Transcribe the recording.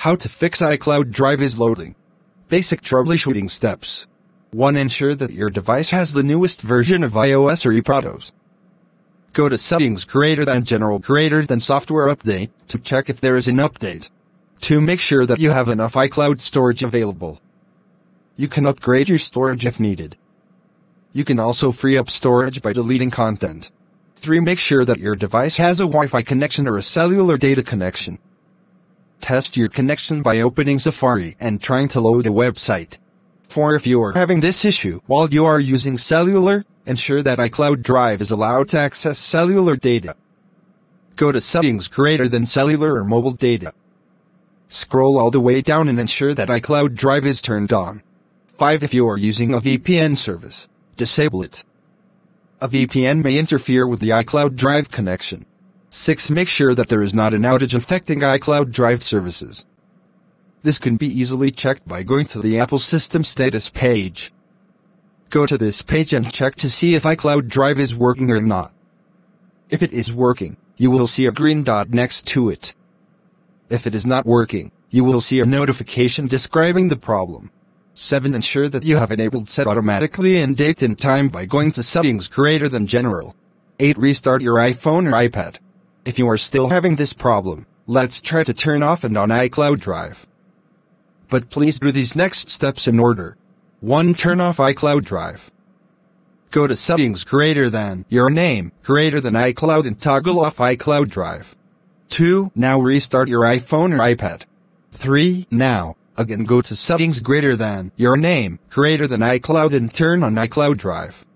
How to fix iCloud drive is loading. Basic troubleshooting steps. 1. Ensure that your device has the newest version of iOS or iProtos. Go to Settings General Software Update to check if there is an update. 2. Make sure that you have enough iCloud storage available. You can upgrade your storage if needed. You can also free up storage by deleting content. 3. Make sure that your device has a Wi-Fi connection or a cellular data connection. Test your connection by opening Safari and trying to load a website. 4. If you are having this issue while you are using cellular, ensure that iCloud Drive is allowed to access cellular data. Go to Settings Cellular or Mobile Data. Scroll all the way down and ensure that iCloud Drive is turned on. 5. If you are using a VPN service, disable it. A VPN may interfere with the iCloud Drive connection. 6. Make sure that there is not an outage affecting iCloud Drive services. This can be easily checked by going to the Apple System Status page. Go to this page and check to see if iCloud Drive is working or not. If it is working, you will see a green dot next to it. If it is not working, you will see a notification describing the problem. 7. Ensure that you have enabled Set Automatically and Date and Time by going to Settings General. 8. Restart your iPhone or iPad. If you are still having this problem, let's try to turn off and on iCloud Drive. But please do these next steps in order. 1. Turn off iCloud Drive. Go to Settings your name, iCloud and toggle off iCloud Drive. 2. Now restart your iPhone or iPad. 3. Now, again go to Settings your name, iCloud and turn on iCloud Drive.